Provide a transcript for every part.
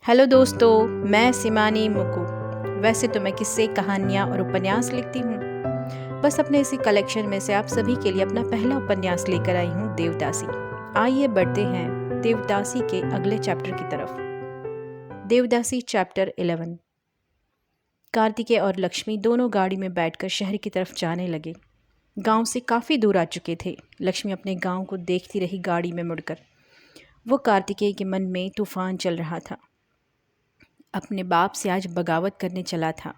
Hello दोस्तों, मैं सिमानी मुकु। वैसे तो मैं किस्से, कहानियाँ और उपन्यास लिखती हूँ। बस अपने इसी कलेक्शन में से आप सभी के लिए अपना पहला उपन्यास लेकर आई हूँ, देवदासी। आइए बढ़ते हैं देवदासी के अगले चैप्टर की तरफ। देवदासी चैप्टर 11। कार्तिकेय और लक्ष्मी दोनों गाड़ी में बैठकर शहर की तरफ जाने लगे। गांव से काफ़ी दूर आ चुके थे। लक्ष्मी अपने गांव को देखती रही गाड़ी में मुड़कर। वो कार्तिकेय के मन में तूफान चल रहा था। अपने बाप से आज बगावत करने चला था।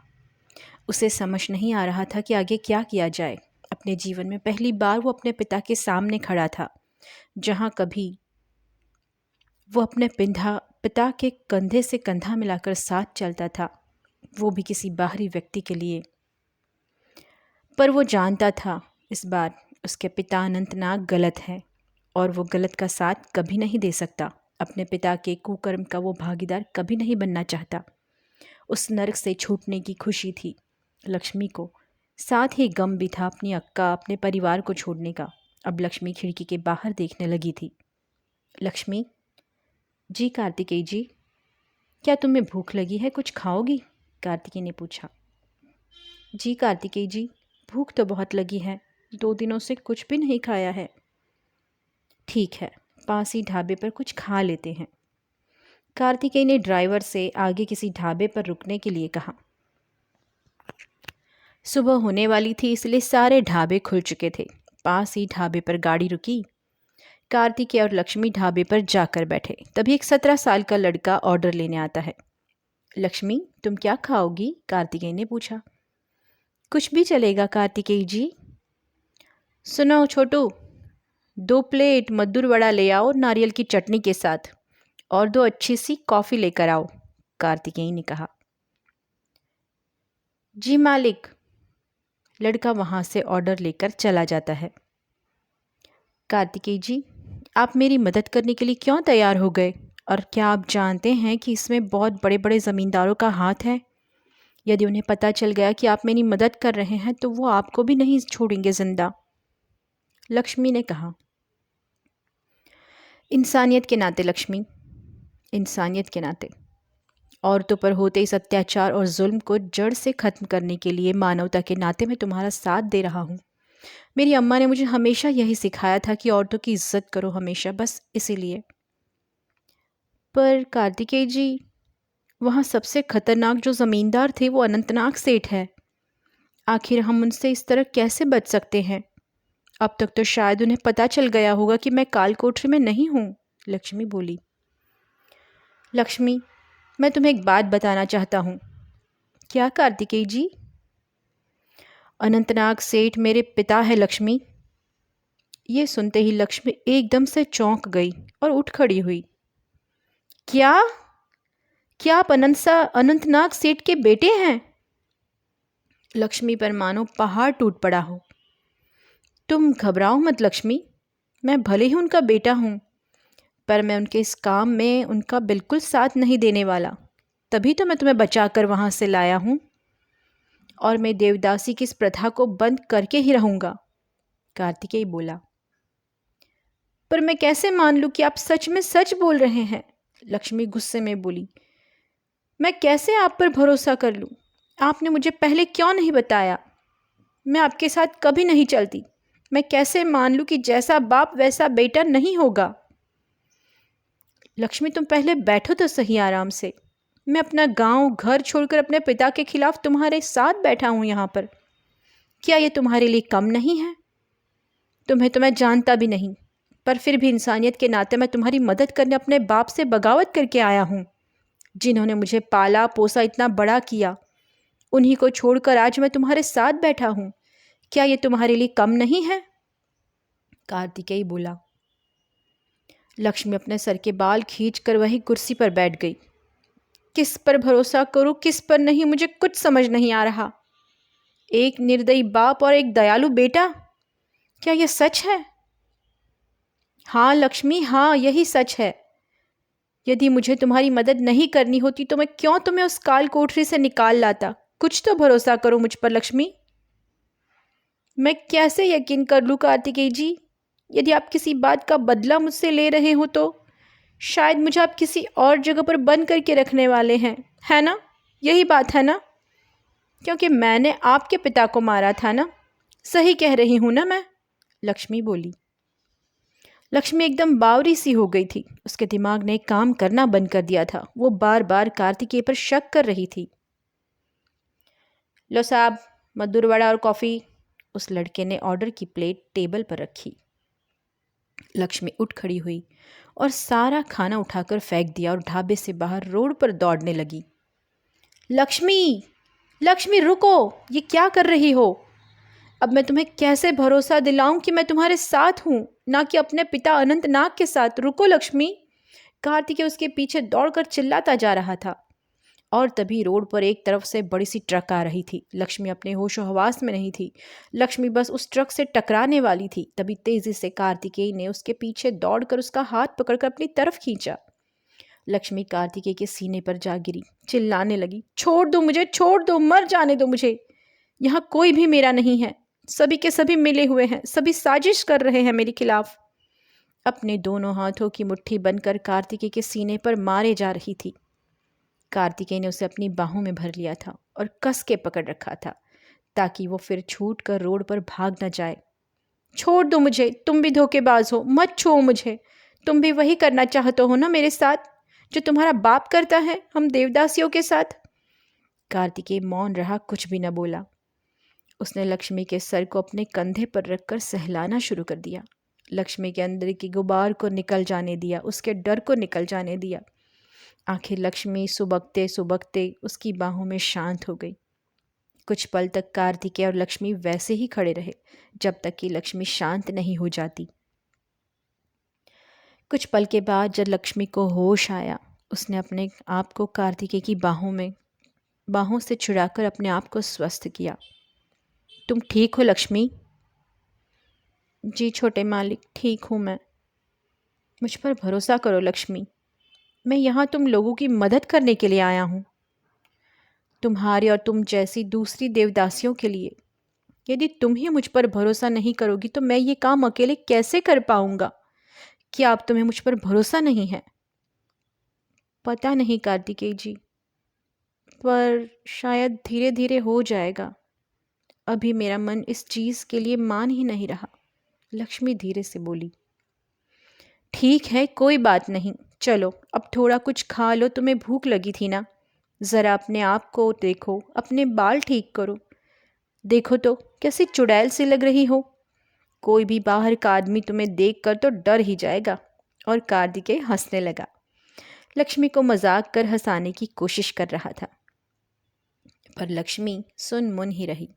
उसे समझ नहीं आ रहा था कि आगे क्या किया जाए। अपने जीवन में पहली बार वो अपने पिता के सामने खड़ा था, जहाँ कभी वो अपने पिता के कंधे से कंधा मिलाकर साथ चलता था, वो भी किसी बाहरी व्यक्ति के लिए। पर वो जानता था इस बार उसके पिता अनंतनाग गलत है और वो गलत का साथ कभी नहीं दे सकता। अपने पिता के कुकर्म का वो भागीदार कभी नहीं बनना चाहता। उस नरक से छूटने की खुशी थी लक्ष्मी को, साथ ही गम भी था अपनी अक्का, अपने परिवार को छोड़ने का। अब लक्ष्मी खिड़की के बाहर देखने लगी थी। लक्ष्मी, जी कार्तिकेय जी, क्या तुम्हें भूख लगी है? कुछ खाओगी? कार्तिकेय ने पूछा। जी कार्तिकेय जी, भूख तो बहुत लगी है, 2 दिनों से कुछ भी नहीं खाया है। ठीक है, पास ही ढाबे पर कुछ खा लेते हैं। कार्तिकेय ने ड्राइवर से आगे किसी ढाबे पर रुकने के लिए कहा। सुबह होने वाली थी, इसलिए सारे ढाबे खुल चुके थे। पास ही ढाबे पर गाड़ी रुकी। कार्तिकेय और लक्ष्मी ढाबे पर जाकर बैठे। तभी एक 17 साल का लड़का ऑर्डर लेने आता है। लक्ष्मी, तुम क्या खाओगी? कार्तिकेय ने पूछा। कुछ भी चलेगा कार्तिकेय जी। सुनो छोटू, 2 प्लेट मद्दूर वड़ा ले आओ नारियल की चटनी के साथ, और 2 अच्छी सी कॉफ़ी लेकर आओ, कार्तिकेय ने कहा। जी मालिक। लड़का वहाँ से ऑर्डर लेकर चला जाता है। कार्तिकेय जी, आप मेरी मदद करने के लिए क्यों तैयार हो गए? और क्या आप जानते हैं कि इसमें बहुत बड़े बड़े ज़मींदारों का हाथ है? यदि उन्हें पता चल गया कि आप मेरी मदद कर रहे हैं तो वो आपको भी नहीं छोड़ेंगे जिंदा, लक्ष्मी ने कहा। इंसानियत के नाते लक्ष्मी, इंसानियत के नाते औरतों पर होते इस अत्याचार और जुल्म को जड़ से ख़त्म करने के लिए मानवता के नाते मैं तुम्हारा साथ दे रहा हूँ। मेरी अम्मा ने मुझे हमेशा यही सिखाया था कि औरतों की इज्जत करो हमेशा, बस इसीलिए। पर कार्तिकेय जी, वहाँ सबसे खतरनाक जो ज़मींदार थे वो अनंतनाग सेठ है। आखिर हम उनसे इस तरह कैसे बच सकते हैं? अब तक तो शायद उन्हें पता चल गया होगा कि मैं कालकोठरी में नहीं हूँ, लक्ष्मी बोली। लक्ष्मी, मैं तुम्हें एक बात बताना चाहता हूँ। क्या कार्तिकेय जी? अनंतनाग सेठ मेरे पिता है लक्ष्मी। ये सुनते ही लक्ष्मी एकदम से चौंक गई और उठ खड़ी हुई। क्या? क्या आप अनंतनाग सेठ के बेटे हैं? लक्ष्मी पर मानो पहाड़ टूट पड़ा हो। तुम घबराओ मत लक्ष्मी, मैं भले ही उनका बेटा हूँ, पर मैं उनके इस काम में उनका बिल्कुल साथ नहीं देने वाला। तभी तो मैं तुम्हें बचाकर वहाँ से लाया हूँ, और मैं देवदासी की इस प्रथा को बंद करके ही रहूँगा, कार्तिकेय बोला। पर मैं कैसे मान लूँ कि आप सच में सच बोल रहे हैं? लक्ष्मी गुस्से में बोली। मैं कैसे आप पर भरोसा कर लूँ? आपने मुझे पहले क्यों नहीं बताया? मैं आपके साथ कभी नहीं चलती। मैं कैसे मान लूँ कि जैसा बाप वैसा बेटा नहीं होगा? लक्ष्मी, तुम पहले बैठो तो सही आराम से। मैं अपना गांव घर छोड़कर अपने पिता के खिलाफ तुम्हारे साथ बैठा हूँ यहाँ पर। क्या ये तुम्हारे लिए कम नहीं है? तुम्हें तो मैं जानता भी नहीं, पर फिर भी इंसानियत के नाते मैं तुम्हारी मदद करने अपने बाप से बगावत करके आया हूँ, जिन्होंने मुझे पाला पोसा इतना बड़ा किया। उन्हीं को छोड़कर आज मैं तुम्हारे साथ बैठा हूँ। क्या ये तुम्हारे लिए कम नहीं है? कार्तिकेय बोला। लक्ष्मी अपने सर के बाल खींचकर वही कुर्सी पर बैठ गई। किस पर भरोसा करूं, किस पर नहीं, मुझे कुछ समझ नहीं आ रहा। एक निर्दयी बाप और एक दयालु बेटा, क्या यह सच है? हाँ लक्ष्मी, हाँ, यही सच है। यदि मुझे तुम्हारी मदद नहीं करनी होती तो मैं क्यों तुम्हें उस काल कोठरी से निकाल लाता? कुछ तो भरोसा करो मुझ पर लक्ष्मी। मैं कैसे यकीन कर लूँ कार्तिकेय जी? यदि आप किसी बात का बदला मुझसे ले रहे हो तो शायद मुझे आप किसी और जगह पर बंद करके रखने वाले हैं, है ना? यही बात है ना? क्योंकि मैंने आपके पिता को मारा था ना? सही कह रही हूँ ना मैं? लक्ष्मी बोली। लक्ष्मी एकदम बावरी सी हो गई थी। उसके दिमाग ने काम करना बंद कर दिया था। वो बार बार कार्तिकेय पर शक कर रही थी। लो साहब, मधुर वड़ा और कॉफ़ी। उस लड़के ने ऑर्डर की प्लेट टेबल पर रखी। लक्ष्मी उठ खड़ी हुई और सारा खाना उठाकर फेंक दिया और ढाबे से बाहर रोड पर दौड़ने लगी। लक्ष्मी, लक्ष्मी रुको, ये क्या कर रही हो? अब मैं तुम्हें कैसे भरोसा दिलाऊं कि मैं तुम्हारे साथ हूं, ना कि अपने पिता अनंतनाग के साथ। रुको लक्ष्मी। कार्तिकेय उसके पीछे दौड़कर चिल्लाता जा रहा था। और तभी रोड पर एक तरफ से बड़ी सी ट्रक आ रही थी। लक्ष्मी अपने होशो हवास में नहीं थी। लक्ष्मी बस उस ट्रक से टकराने वाली थी। तभी तेजी से कार्तिकेय ने उसके पीछे दौड़कर उसका हाथ पकड़कर अपनी तरफ खींचा। लक्ष्मी कार्तिकेय के सीने पर जा गिरी, चिल्लाने लगी, छोड़ दो मुझे, छोड़ दो, मर जाने दो मुझे। यहाँ कोई भी मेरा नहीं है। सभी के सभी मिले हुए हैं, सभी साजिश कर रहे हैं मेरे खिलाफ। अपने दोनों हाथों की मुट्ठी बनकर कार्तिकेय के सीने पर मारे जा रही थी। कार्तिकेय ने उसे अपनी बाहों में भर लिया था और कस के पकड़ रखा था ताकि वो फिर छूट कर रोड पर भाग न जाए। छोड़ दो मुझे, तुम भी धोखेबाज हो, मत छुओ मुझे। तुम भी वही करना चाहते हो ना मेरे साथ जो तुम्हारा बाप करता है, हम देवदासियों के साथ। कार्तिकेय मौन रहा, कुछ भी न बोला। उसने लक्ष्मी के सर को अपने कंधे पर रखकर सहलाना शुरू कर दिया। लक्ष्मी के अंदर की गुबार को निकल जाने दिया, उसके डर को निकल जाने दिया। आखिर लक्ष्मी सुबकते सुबकते उसकी बाहों में शांत हो गई। कुछ पल तक कार्तिकेय और लक्ष्मी वैसे ही खड़े रहे जब तक कि लक्ष्मी शांत नहीं हो जाती। कुछ पल के बाद जब लक्ष्मी को होश आया, उसने अपने आप को कार्तिकेय की बाहों से छुड़ाकर अपने आप को स्वस्थ किया। तुम ठीक हो लक्ष्मी? जी छोटे मालिक, ठीक हूँ मैं। मुझ पर भरोसा करो लक्ष्मी। मैं यहाँ तुम लोगों की मदद करने के लिए आया हूँ, तुम्हारी और तुम जैसी दूसरी देवदासियों के लिए। यदि तुम ही मुझ पर भरोसा नहीं करोगी तो मैं ये काम अकेले कैसे कर पाऊंगा? क्या अब तुम्हें मुझ पर भरोसा नहीं है? पता नहीं कार्तिकेय जी, पर शायद धीरे धीरे हो जाएगा। अभी मेरा मन इस चीज़ के लिए मान ही नहीं रहा। लक्ष्मी धीरे से बोली। ठीक है, कोई बात नहीं, चलो अब थोड़ा कुछ खा लो, तुम्हें भूख लगी थी ना। ज़रा अपने आप को देखो, अपने बाल ठीक करो। देखो तो कैसी चुड़ैल सी लग रही हो। कोई भी बाहर का आदमी तुम्हें देखकर तो डर ही जाएगा। और कार्तिकेय हंसने लगा। लक्ष्मी को मजाक कर हंसाने की कोशिश कर रहा था, पर लक्ष्मी सुन मुन ही रही।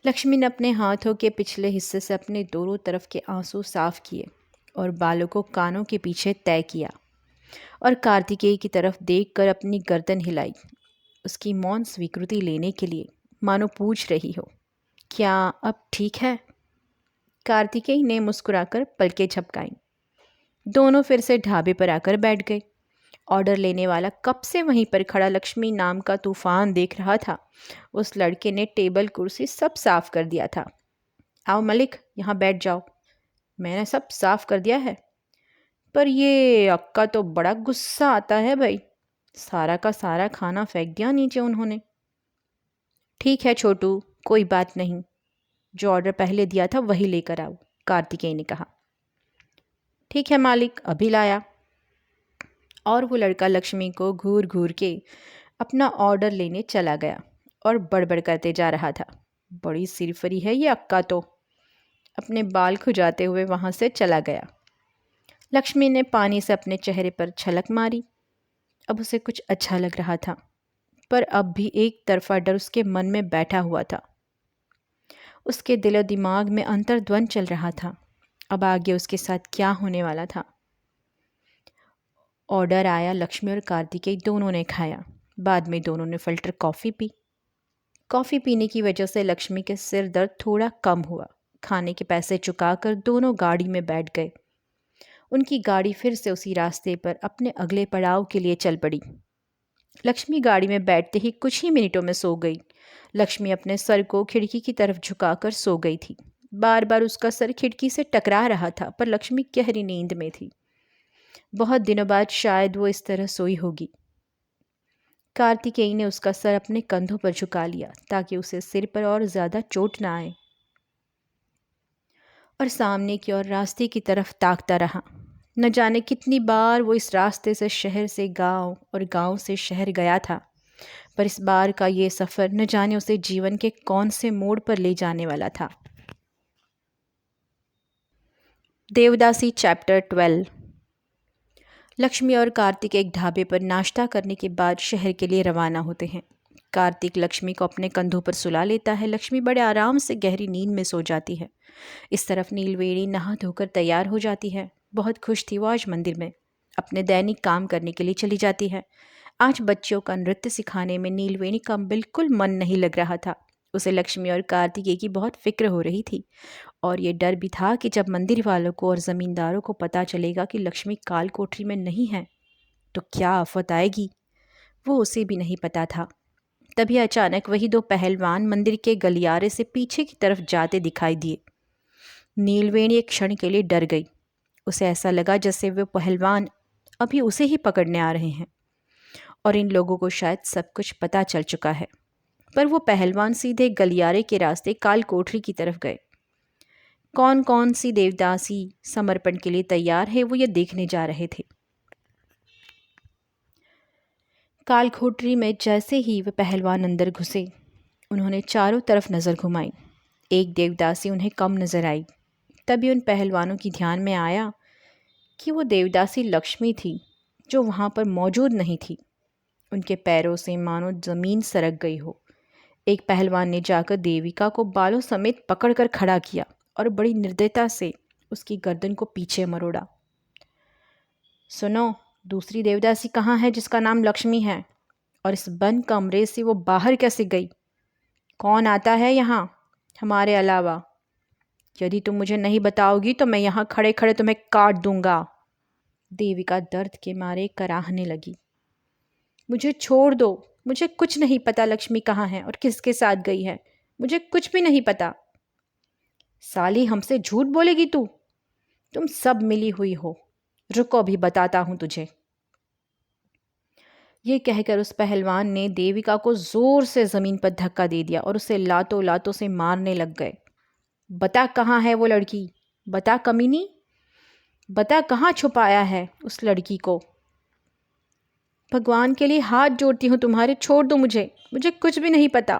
लक्ष्मी ने अपने हाथों के पिछले हिस्से से अपने दोनों तरफ के आंसू साफ किए और बालों को कानों के पीछे तय किया और कार्तिकेय की तरफ देखकर अपनी गर्दन हिलाई, उसकी मौन स्वीकृति लेने के लिए, मानो पूछ रही हो, क्या अब ठीक है? कार्तिकेय ने मुस्कुराकर पलकें झपकाईं। दोनों फिर से ढाबे पर आकर बैठ गए। ऑर्डर लेने वाला कब से वहीं पर खड़ा लक्ष्मी नाम का तूफान देख रहा था। उस लड़के ने टेबल कुर्सी सब साफ कर दिया था। आओ मलिक, यहाँ बैठ जाओ, मैंने सब साफ कर दिया है। पर ये अक्का तो बड़ा गुस्सा आता है भाई, सारा का सारा खाना फेंक दिया नीचे उन्होंने। ठीक है छोटू, कोई बात नहीं, जो ऑर्डर पहले दिया था वही लेकर आओ, कार्तिकेय ने कहा। ठीक है मालिक, अभी लाया। और वो लड़का लक्ष्मी को घूर घूर के अपना ऑर्डर लेने चला गया और बड़बड़ करते जा रहा था। बड़ी सिरफरी है ये अक्का तो। अपने बाल खुजाते हुए वहाँ से चला गया। लक्ष्मी ने पानी से अपने चेहरे पर छलक मारी। अब उसे कुछ अच्छा लग रहा था, पर अब भी एक तरफा डर उसके मन में बैठा हुआ था। उसके दिलो दिमाग में अंतर्द्वंद चल रहा था। अब आगे उसके साथ क्या होने वाला था। ऑर्डर आया, लक्ष्मी और कार्तिकेय दोनों ने खाया। बाद में दोनों ने फिल्टर कॉफ़ी पी। कॉफ़ी पीने की वजह से लक्ष्मी के सिर दर्द थोड़ा कम हुआ। खाने के पैसे चुकाकर दोनों गाड़ी में बैठ गए। उनकी गाड़ी फिर से उसी रास्ते पर अपने अगले पड़ाव के लिए चल पड़ी। लक्ष्मी गाड़ी में बैठते ही कुछ ही मिनटों में सो गई। लक्ष्मी अपने सर को खिड़की की तरफ झुकाकर सो गई थी। बार बार उसका सर खिड़की से टकरा रहा था, पर लक्ष्मी गहरी नींद में थी। बहुत दिनों बाद शायद वो इस तरह सोई होगी। कार्तिकेयी ने उसका सर अपने कंधों पर झुका लिया ताकि उसे सिर पर और ज्यादा चोट ना आए, और सामने की ओर रास्ते की तरफ ताकता रहा। न जाने कितनी बार वो इस रास्ते से शहर से गांव और गांव से शहर गया था, पर इस बार का ये सफ़र न जाने उसे जीवन के कौन से मोड़ पर ले जाने वाला था। देवदासी चैप्टर 12। लक्ष्मी और कार्तिक एक ढाबे पर नाश्ता करने के बाद शहर के लिए रवाना होते हैं। कार्तिक लक्ष्मी को अपने कंधों पर सुला लेता है। लक्ष्मी बड़े आराम से गहरी नींद में सो जाती है। इस तरफ नीलवेणी नहा धोकर तैयार हो जाती है। बहुत खुश थी वो आज मंदिर में। अपने दैनिक काम करने के लिए चली जाती है। आज बच्चियों का नृत्य सिखाने में नीलवेणी का बिल्कुल मन नहीं लग रहा था। उसे लक्ष्मी और कार्तिकेय की बहुत फिक्र हो रही थी, और ये डर भी था कि जब मंदिर वालों को और ज़मींदारों को पता चलेगा कि लक्ष्मी काल कोठरी में नहीं है तो क्या आफत आएगी, वो उसे भी नहीं पता था। तभी अचानक वही दो पहलवान मंदिर के गलियारे से पीछे की तरफ जाते दिखाई दिए। नीलवेणी एक क्षण के लिए डर गई। उसे ऐसा लगा जैसे वे पहलवान अभी उसे ही पकड़ने आ रहे हैं और इन लोगों को शायद सब कुछ पता चल चुका है। पर वो पहलवान सीधे गलियारे के रास्ते काल कोठरी की तरफ गए। कौन कौन सी देवदासी समर्पण के लिए तैयार है वो ये देखने जा रहे थे। काल कोठरी में जैसे ही वे पहलवान अंदर घुसे, उन्होंने चारों तरफ नज़र घुमाई। एक देवदासी उन्हें कम नज़र आई। तभी उन पहलवानों की ध्यान में आया कि वो देवदासी लक्ष्मी थी जो वहाँ पर मौजूद नहीं थी। उनके पैरों से मानो ज़मीन सरक गई हो। एक पहलवान ने जाकर देविका को बालों समेत पकड़कर खड़ा किया और बड़ी निर्दयता से उसकी गर्दन को पीछे मरोड़ा। सुनो, दूसरी देवदासी कहाँ है जिसका नाम लक्ष्मी है, और इस बंद कमरे से वो बाहर कैसे गई? कौन आता है यहाँ हमारे अलावा? यदि तुम मुझे नहीं बताओगी तो मैं यहाँ खड़े खड़े तुम्हें काट दूंगा। देविका दर्द के मारे कराहने लगी। मुझे छोड़ दो, मुझे कुछ नहीं पता लक्ष्मी कहाँ है और किसके साथ गई है। मुझे कुछ भी नहीं पता। साली, हमसे झूठ बोलेगी तू? तुम सब मिली हुई हो। रुको, अभी बताता हूं तुझे। ये कहकर उस पहलवान ने देविका को जोर से जमीन पर धक्का दे दिया और उसे लातों लातों से मारने लग गए। बता कहाँ है वो लड़की? बता कमीनी, बता कहाँ छुपाया है उस लड़की को? भगवान के लिए हाथ जोड़ती हूँ तुम्हारे, छोड़ दो मुझे, मुझे कुछ भी नहीं पता।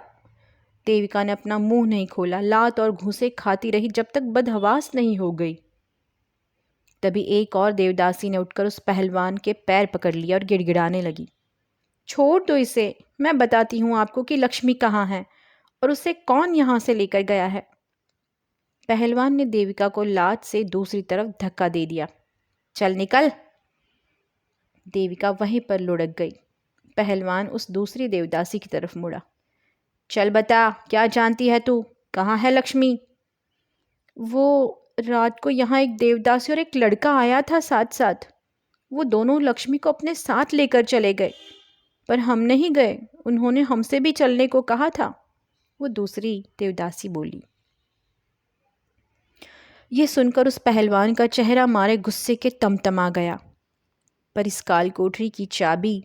देविका ने अपना मुंह नहीं खोला। लात और घूंसे खाती रही जब तक बदहवास नहीं हो गई। तभी एक और देवदासी ने उठकर उस पहलवान के पैर पकड़ लिया और गिड़गिड़ाने लगी। छोड़ दो इसे, मैं बताती हूँ आपको कि लक्ष्मी कहाँ है और उसे कौन यहाँ से लेकर गया है। पहलवान ने देविका को लात से दूसरी तरफ धक्का दे दिया। चल निकल। देविका वहीं पर लुढ़क गई। पहलवान उस दूसरी देवदासी की तरफ मुड़ा। चल बता, क्या जानती है तू? कहाँ है लक्ष्मी? वो रात को यहाँ एक देवदासी और एक लड़का आया था साथ साथ। वो दोनों लक्ष्मी को अपने साथ लेकर चले गए, पर हम नहीं गए। उन्होंने हमसे भी चलने को कहा था, वो दूसरी देवदासी बोली। ये सुनकर उस पहलवान का चेहरा मारे गुस्से के तमतमा गया। पर इस काल कोठरी की चाबी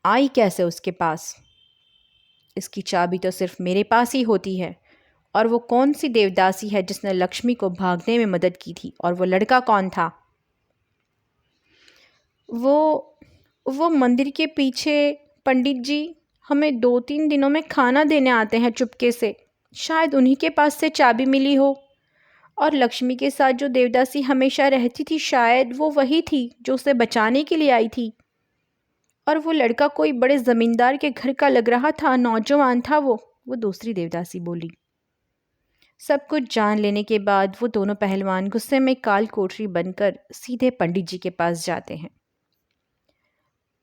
आई कैसे उसके पास? इसकी चाबी तो सिर्फ मेरे पास ही होती है। और वो कौन सी देवदासी है जिसने लक्ष्मी को भागने में मदद की थी? और वो लड़का कौन था? वो मंदिर के पीछे पंडित जी हमें 2-3 दिनों में खाना देने आते हैं चुपके से। शायद उन्हीं के पास से चाबी मिली हो। और लक्ष्मी के साथ जो देवदासी हमेशा रहती थी, शायद वो वही थी जो उसे बचाने के लिए आई थी। और वो लड़का कोई बड़े ज़मींदार के घर का लग रहा था, नौजवान था वो दूसरी देवदासी बोली। सब कुछ जान लेने के बाद वो दोनों पहलवान गुस्से में काल कोठरी बनकर सीधे पंडित जी के पास जाते हैं।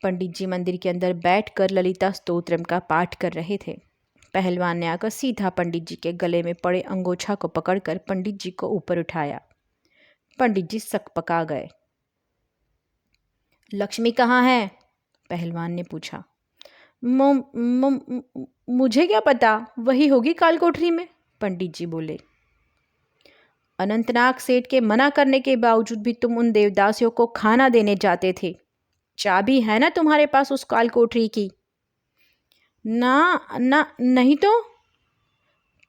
पंडित जी मंदिर के अंदर बैठकर ललिता स्तोत्रम का पाठ कर रहे थे। पहलवान ने आकर सीधा पंडित जी के गले में पड़े अंगोछा को पकड़कर पंडित जी को ऊपर उठाया। पंडित जी सकपका गए। लक्ष्मी कहाँ है? पहलवान ने पूछा। मुझे क्या पता, वही होगी काल कोठरी में, पंडित जी बोले। अनंतनाग सेठ के मना करने के बावजूद भी तुम उन देवदासियों को खाना देने जाते थे। चाबी है ना तुम्हारे पास उस काल कोठरी की? ना ना, नहीं तो।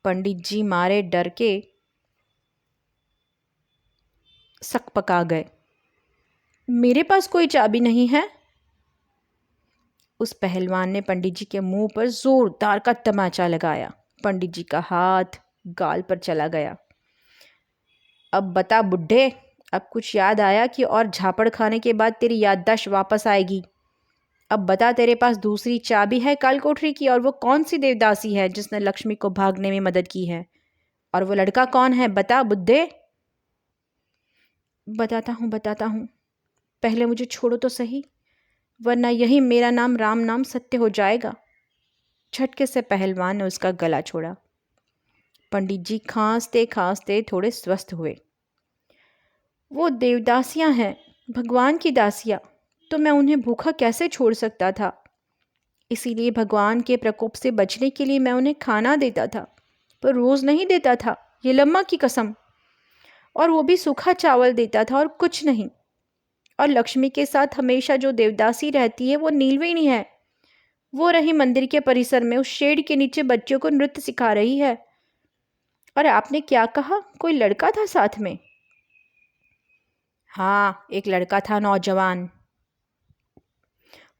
पंडित जी मारे डर के सकपका गए। मेरे पास कोई चाबी नहीं है। उस पहलवान ने पंडित जी के मुंह पर जोरदार का तमाचा लगाया। पंडित जी का हाथ गाल पर चला गया। अब बता बुड्ढे, अब कुछ याद आया कि और झापड़ खाने के बाद तेरी याददाश्त वापस आएगी? अब बता, तेरे पास दूसरी चाबी है काल कोठरी की? और वो कौन सी देवदासी है जिसने लक्ष्मी को भागने में मदद की है? और वो लड़का कौन है? बता बुड्ढे। बताता हूँ, पहले मुझे छोड़ो तो सही, वरना यही मेरा नाम राम नाम सत्य हो जाएगा। झटके से पहलवान ने उसका गला छोड़ा। पंडित जी खांसते खांसते थोड़े स्वस्थ हुए। वो देवदासियां हैं, भगवान की दासियां, तो मैं उन्हें भूखा कैसे छोड़ सकता था? इसीलिए भगवान के प्रकोप से बचने के लिए मैं उन्हें खाना देता था, पर रोज़ नहीं देता था, ये लम्मा की कसम। और वो भी सूखा चावल देता था और कुछ नहीं। और लक्ष्मी के साथ हमेशा जो देवदासी रहती है वो नीलवेणी है। वो रही मंदिर के परिसर में उस शेड के नीचे बच्चों को नृत्य सिखा रही है। और आपने क्या कहा, कोई लड़का था साथ में? हाँ, एक लड़का था, नौजवान।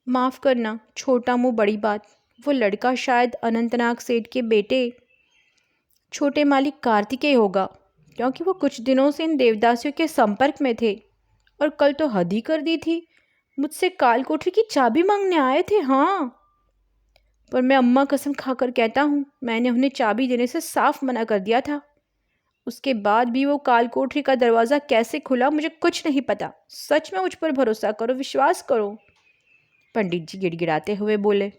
माफ़ करना, छोटा मुंह बड़ी बात। वो लड़का शायद अनंतनाग सेठ के बेटे छोटे मालिक कार्तिकेय होगा, क्योंकि वो कुछ दिनों से इन देवदासियों के संपर्क में थे। और कल तो हद ही कर दी थी, मुझसे काल कोठरी की चाबी मांगने आए थे। हाँ, पर मैं अम्मा कसम खाकर कहता हूँ, मैंने उन्हें चाबी देने से साफ मना कर दिया था। उसके बाद भी वो काल कोठरी का दरवाज़ा कैसे खुला मुझे कुछ नहीं पता। सच में मुझ पर भरोसा करो, विश्वास करो। पंडित जी गिड़गिड़ाते हुए बोले।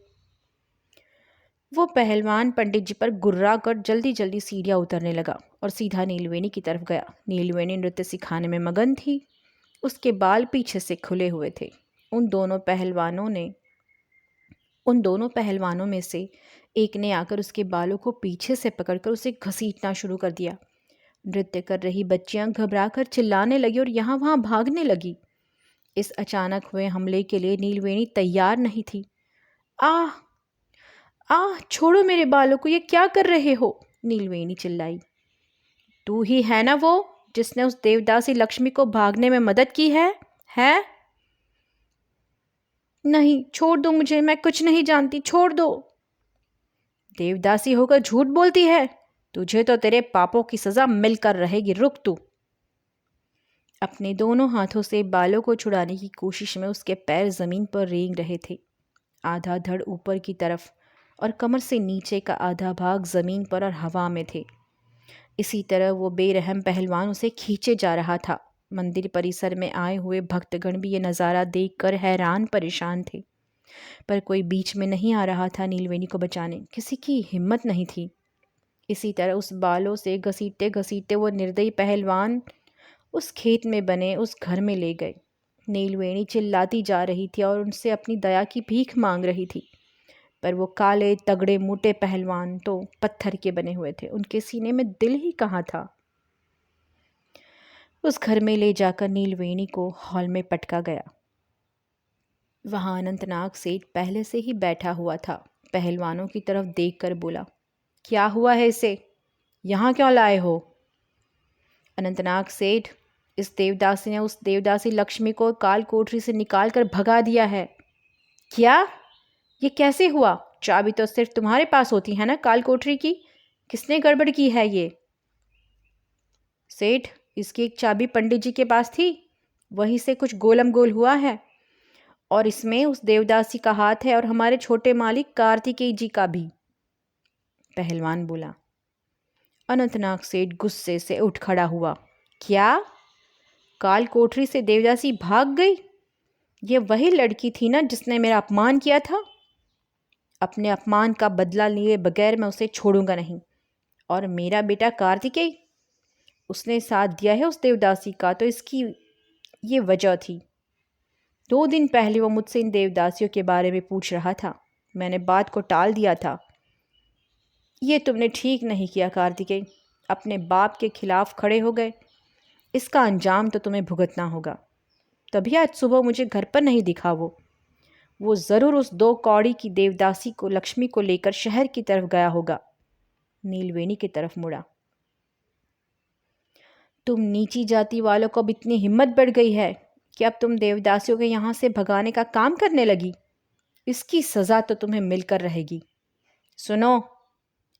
वो पहलवान पंडित जी पर गुर्रा कर जल्दी जल्दी सीढ़ियाँ उतरने लगा और सीधा नीलवेणी की तरफ गया। नीलवेणी नृत्य सिखाने में मगन थी। उसके बाल पीछे से खुले हुए थे। उन दोनों पहलवानों में से एक ने आकर उसके बालों को पीछे से पकड़कर उसे घसीटना शुरू कर दिया। नृत्य कर रही बच्चियां घबराकर चिल्लाने लगी और यहाँ वहाँ भागने लगी। इस अचानक हुए हमले के लिए नीलवेणी तैयार नहीं थी। आह आह, छोड़ो मेरे बालों को, ये क्या कर रहे हो? नीलवेणी चिल्लाई। तू ही है ना वो जिसने उस देवदासी लक्ष्मी को भागने में मदद की है? नहीं, छोड़ दो मुझे, मैं कुछ नहीं जानती, छोड़ दो। देवदासी होकर झूठ बोलती है? तुझे तो तेरे पापों की सजा मिलकर रहेगी, रुक तू। अपने दोनों हाथों से बालों को छुड़ाने की कोशिश में उसके पैर जमीन पर रेंग रहे थे, आधा धड़ ऊपर की तरफ और कमर से नीचे का आधा भाग जमीन पर और हवा में थे। इसी तरह वो बेरहम पहलवान उसे खींचे जा रहा था। मंदिर परिसर में आए हुए भक्तगण भी ये नज़ारा देखकर हैरान परेशान थे, पर कोई बीच में नहीं आ रहा था नीलवेणी को बचाने। किसी की हिम्मत नहीं थी। इसी तरह उस बालों से घसीटते घसीटते वो निर्दयी पहलवान उस खेत में बने उस घर में ले गए। नीलवेणी चिल्लाती जा रही थी और उनसे अपनी दया की भीख मांग रही थी, पर वो काले तगड़े मोटे पहलवान तो पत्थर के बने हुए थे, उनके सीने में दिल ही कहाँ था। उस घर में ले जाकर नीलवेणी को हॉल में पटका गया। वहाँ अनंतनाग सेठ पहले से ही बैठा हुआ था। पहलवानों की तरफ देखकर बोला, क्या हुआ है इसे, यहाँ क्यों लाए हो? अनंतनाग सेठ, इस देवदासी ने उस देवदासी लक्ष्मी को काल कोठरी से निकाल कर भगा दिया है। क्या? ये कैसे हुआ? चाबी तो सिर्फ तुम्हारे पास होती है ना काल कोठरी की, किसने गड़बड़ की है ये? सेठ, इसकी एक चाबी पंडित जी के पास थी, वहीं से कुछ गोलम गोल हुआ है, और इसमें उस देवदासी का हाथ है और हमारे छोटे मालिक कार्तिकेय जी का भी, पहलवान बोला। अनंतनाग सेठ गुस्से से उठ खड़ा हुआ। क्या? काल कोठरी से देवदासी भाग गई? ये वही लड़की थी ना जिसने मेरा अपमान किया था? अपने अपमान का बदला लिए बगैर मैं उसे छोड़ूंगा नहीं। और मेरा बेटा कार्तिकेय, उसने साथ दिया है उस देवदासी का, तो इसकी ये वजह थी। 2 दिन पहले वो मुझसे इन देवदासियों के बारे में पूछ रहा था, मैंने बात को टाल दिया था। ये तुमने ठीक नहीं किया कार्तिकेय, अपने बाप के खिलाफ खड़े हो गए। इसका अंजाम तो तुम्हें भुगतना होगा। तभी आज सुबह मुझे घर पर नहीं दिखा वो ज़रूर उस 2 कौड़ी की देवदासी को लक्ष्मी को लेकर शहर की तरफ गया होगा। नीलवेणी की तरफ मुड़ा। तुम नीची जाति वालों को अब इतनी हिम्मत बढ़ गई है कि अब तुम देवदासियों के यहाँ से भगाने का काम करने लगी। इसकी सज़ा तो तुम्हें मिलकर रहेगी। सुनो,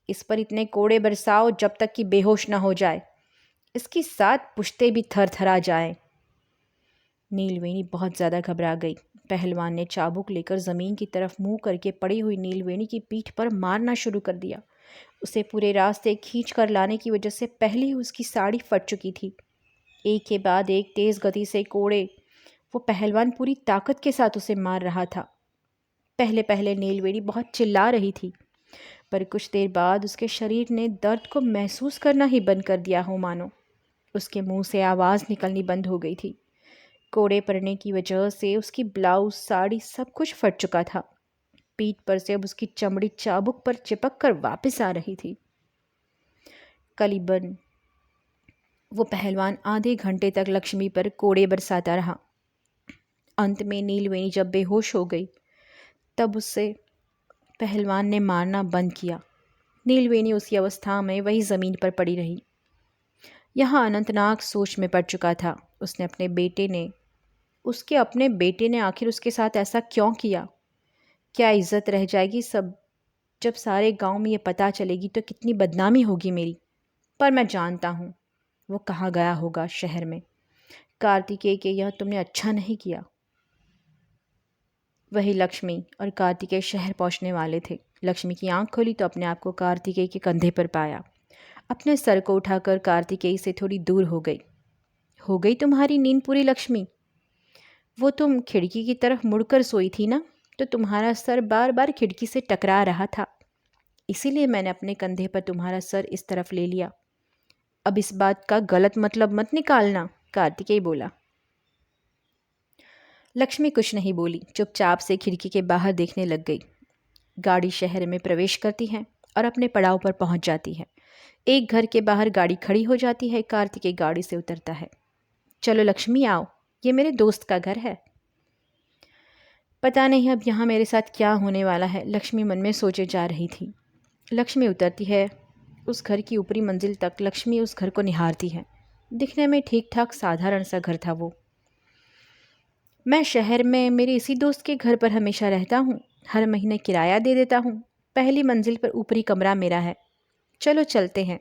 इस पर इतने कोड़े बरसाओ जब तक कि बेहोश न हो जाए। इसकी 7 पुश्ते भी थर थरा जाए। नीलवेणी बहुत ज़्यादा घबरा गई। पहलवान ने चाबुक लेकर ज़मीन की तरफ मुंह करके पड़ी हुई नीलवेणी की पीठ पर मारना शुरू कर दिया। उसे पूरे रास्ते खींच कर लाने की वजह से पहले ही उसकी साड़ी फट चुकी थी। एक के बाद एक तेज़ गति से कोड़े वो पहलवान पूरी ताकत के साथ उसे मार रहा था। पहले पहले नीलवेणी बहुत चिल्ला रही थी, पर कुछ देर बाद उसके शरीर ने दर्द को महसूस करना ही बंद कर दिया हो मानो। उसके मुंह से आवाज़ निकलनी बंद हो गई थी। कोड़े पड़ने की वजह से उसकी ब्लाउज, साड़ी सब कुछ फट चुका था। पीठ पर से अब उसकी चमड़ी चाबुक पर चिपक कर वापस आ रही थी। करीबन वो पहलवान आधे घंटे तक लक्ष्मी पर कोड़े बरसाता रहा। अंत में नीलवेणी जब बेहोश हो गई तब उससे पहलवान ने मारना बंद किया। नीलवेणी उसी अवस्था में वही ज़मीन पर पड़ी रही। यहाँ अनंतनाग सोच में पड़ चुका था। उसके अपने बेटे ने आखिर उसके साथ ऐसा क्यों किया? क्या इज्जत रह जाएगी सब? जब सारे गांव में ये पता चलेगी तो कितनी बदनामी होगी मेरी। पर मैं जानता हूँ वो कहाँ गया होगा शहर में। कार्तिकेय के यह तुमने अच्छा नहीं किया। वही लक्ष्मी और कार्तिकेय शहर पहुँचने वाले थे। लक्ष्मी की आंख खोली तो अपने आप को कार्तिकेय के कंधे पर पाया। अपने सर को उठाकर कार्तिकेय से थोड़ी दूर हो गई तुम्हारी नींद पूरी लक्ष्मी? वो तुम खिड़की की तरफ मुड़कर सोई थी ना, तो तुम्हारा सर बार बार खिड़की से टकरा रहा था, इसीलिए मैंने अपने कंधे पर तुम्हारा सर इस तरफ ले लिया। अब इस बात का गलत मतलब मत निकालना, कार्तिकेय बोला। लक्ष्मी कुछ नहीं बोली, चुपचाप से खिड़की के बाहर देखने लग गई। गाड़ी शहर में प्रवेश करती है और अपने पड़ाव पर पहुंच जाती है। एक घर के बाहर गाड़ी खड़ी हो जाती है। कार्तिकेय गाड़ी से उतरता है। चलो लक्ष्मी आओ, ये मेरे दोस्त का घर है। पता नहीं अब यहाँ मेरे साथ क्या होने वाला है, लक्ष्मी मन में सोचे जा रही थी। लक्ष्मी उतरती है। उस घर की ऊपरी मंजिल तक लक्ष्मी उस घर को निहारती है। दिखने में ठीक ठाक साधारण सा घर था वो। मैं शहर में मेरे इसी दोस्त के घर पर हमेशा रहता हूँ। हर महीने किराया दे देता हूँ। पहली मंजिल पर ऊपरी कमरा मेरा है। चलो चलते हैं।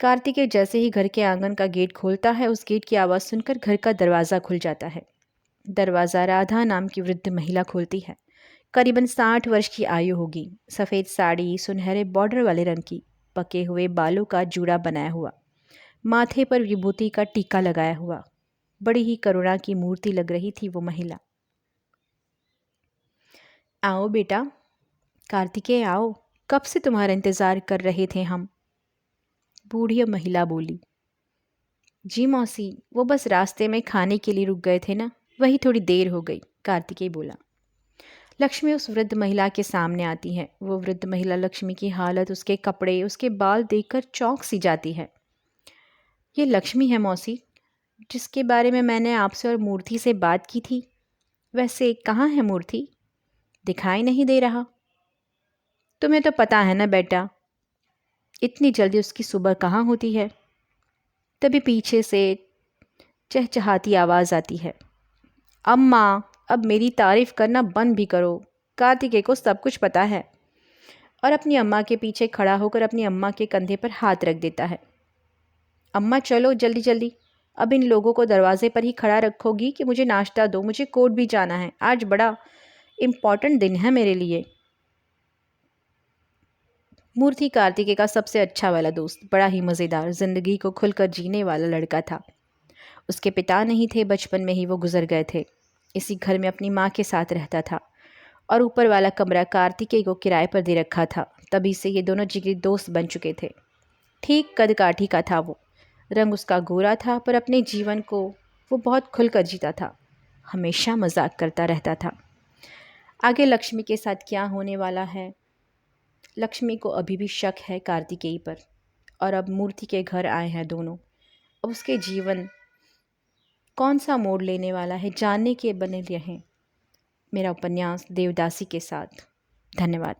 कार्तिकेय जैसे ही घर के आंगन का गेट खोलता है, उस गेट की आवाज़ सुनकर घर का दरवाज़ा खुल जाता है। दरवाज़ा राधा नाम की वृद्ध महिला खोलती है। करीबन 60 वर्ष की आयु होगी। सफ़ेद साड़ी, सुनहरे बॉर्डर वाले रंग की, पके हुए बालों का जूड़ा बनाया हुआ, माथे पर विभूति का टीका लगाया हुआ। बड़ी ही करुणा की मूर्ति लग रही थी वो महिला। आओ बेटा, कार्तिकेय आओ, कब से तुम्हारा इंतज़ार कर रहे थे हम। बूढ़ी महिला बोली। जी मौसी, वो बस रास्ते में खाने के लिए रुक गए थे ना, वही थोड़ी देर हो गई, कार्तिकेय बोला। लक्ष्मी उस वृद्ध महिला के सामने आती है। वो वृद्ध महिला लक्ष्मी की हालत, उसके कपड़े, उसके बाल देखकर चौंक सी जाती है। ये लक्ष्मी है मौसी, जिसके बारे में मैंने आपसे और मूर्ति से बात की थी। वैसे कहाँ है मूर्ति? दिखाई नहीं दे रहा। तुम्हें तो पता है ना बेटा, इतनी जल्दी उसकी सुबह कहाँ होती है। तभी पीछे से चहचहाती आवाज़ आती है। अम्मा, अब मेरी तारीफ़ करना बंद भी करो, कार्तिकेय को सब कुछ पता है। और अपनी अम्मा के पीछे खड़ा होकर अपनी अम्मा के कंधे पर हाथ रख देता है। अम्मा चलो जल्दी जल्दी, अब इन लोगों को दरवाजे पर ही खड़ा रखोगी कि मुझे नाश्ता दो, मुझे कोर्ट भी जाना है, आज बड़ा इम्पॉर्टेंट दिन है मेरे लिए। मूर्ति कार्तिकेय का सबसे अच्छा वाला दोस्त, बड़ा ही मज़ेदार, ज़िंदगी को खुलकर जीने वाला लड़का था। उसके पिता नहीं थे, बचपन में ही वो गुजर गए थे। इसी घर में अपनी माँ के साथ रहता था और ऊपर वाला कमरा कार्तिकेय को किराए पर दे रखा था। तभी से ये दोनों जिगरी दोस्त बन चुके थे। ठीक कद काठी का था वो। रंग उसका गोरा था, पर अपने जीवन को वो बहुत खुलकर जीता था। हमेशा मजाक करता रहता था। आगे लक्ष्मी के साथ क्या होने वाला है, लक्ष्मी को अभी भी शक है कार्तिकेय पर, और अब मूर्ति के घर आए हैं दोनों। अब उसके जीवन कौन सा मोड़ लेने वाला है, जानने के बने रहें मेरा उपन्यास देवदासी के साथ। धन्यवाद।